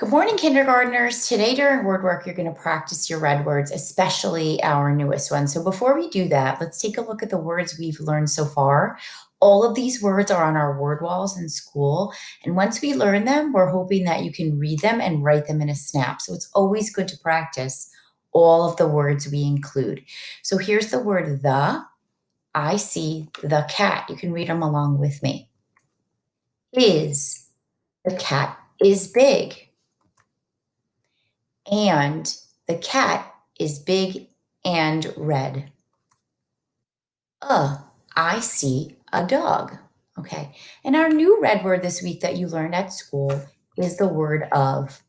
Good morning, kindergartners. Today during word work, you're going to practice your red words, especially our newest one. So before we do that, let's take a look at the words we've learned so far. All of these words are on our word walls in school. And once we learn them, we're hoping that you can read them and write them in a snap. So it's always good to practice all of the words we include. So here's the word the. I see the cat. You can read them along with me. Is. The cat is big. And the cat is big and red. I see a dog. Okay. And our new red word this week that you learned at school is the word of.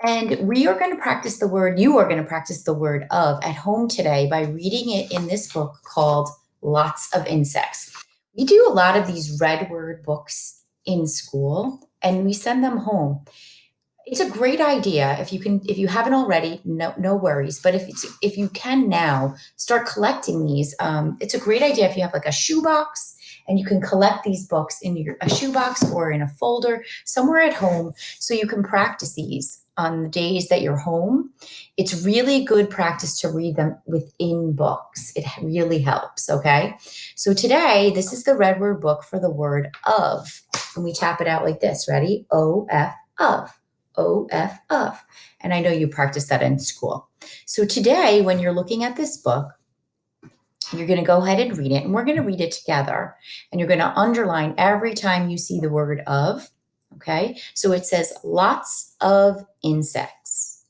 And we are going to practice the word, you are going to practice the word of at home today by reading it in this book called Lots of Insects. We do a lot of these red word books in school and we send them home. It's a great idea if you haven't already, no worries. But if you can now start collecting these, it's a great idea if you have like a shoebox and you can collect these books in a shoebox or in a folder somewhere at home so you can practice these on the days that you're home. It's really good practice to read them within books. It really helps. Okay, so today this is the red word book for the word of, and we tap it out like this. Ready? O-F, of. of. And I know you practice that in school. So today, when you're looking at this book, you're going to go ahead and read it, and we're going to read it together. And you're going to underline every time you see the word of. Okay. So it says lots of insects.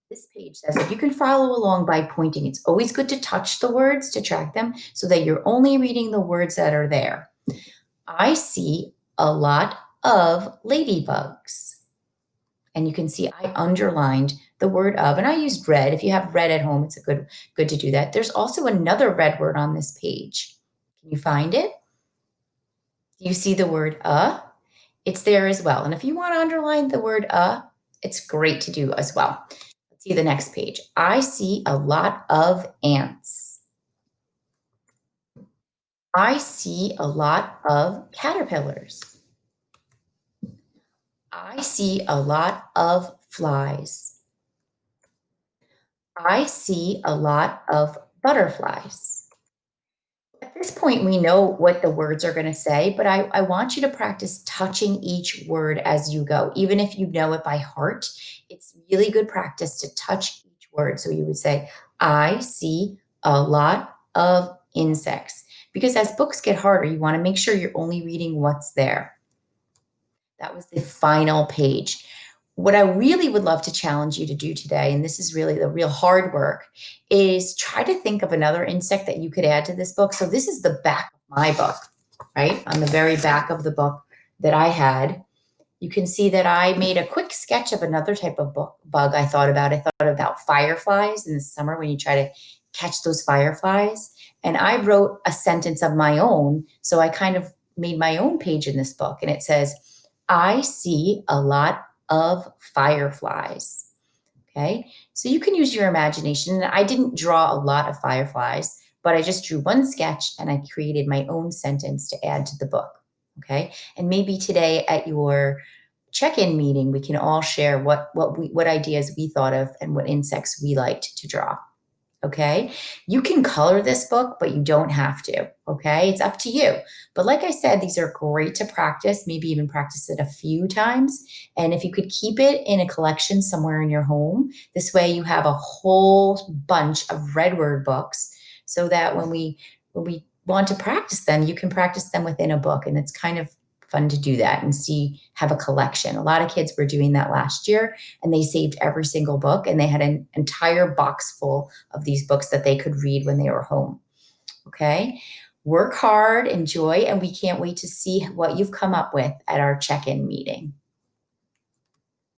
This page says if you can follow along by pointing, it's always good to touch the words to track them so that you're only reading the words that are there. I see a lot of ladybugs. And you can see I underlined the word of, and I used red. If you have red at home, it's good to do that. There's also another red word on this page. Can you find it? Do you see the word It's there as well. And if you want to underline the word it's great to do as well. Let's see the next page. I see a lot of ants. I see a lot of caterpillars. I see a lot of flies. I see a lot of butterflies. At this point, we know what the words are going to say, but I want you to practice touching each word as you go. Even if you know it by heart, it's really good practice to touch each word. So you would say, I see a lot of insects. Because as books get harder, you want to make sure you're only reading what's there. That was the final page. What I really would love to challenge you to do today, and this is really the real hard work, is try to think of another insect that you could add to this book. So this is the back of my book, right? On the very back of the book that I had, you can see that I made a quick sketch of another type of bug I thought about. I thought about fireflies in the summer when you try to catch those fireflies. And I wrote a sentence of my own. So I kind of made my own page in this book. And it says, I see a lot of fireflies. Okay, so you can use your imagination. I didn't draw a lot of fireflies, but I just drew one sketch and I created my own sentence to add to the book. Okay, and maybe today at your check-in meeting, we can all share what ideas we thought of and what insects we liked to draw. Okay, you can color this book, but you don't have to. Okay, it's up to you. But like I said, these are great to practice, maybe even practice it a few times. And if you could keep it in a collection somewhere in your home, this way you have a whole bunch of red word books so that when we want to practice them, you can practice them within a book. And it's kind of fun to do that and have a collection. A lot of kids were doing that last year and they saved every single book and they had an entire box full of these books that they could read when they were home. Okay. Work hard, enjoy, and we can't wait to see what you've come up with at our check-in meeting.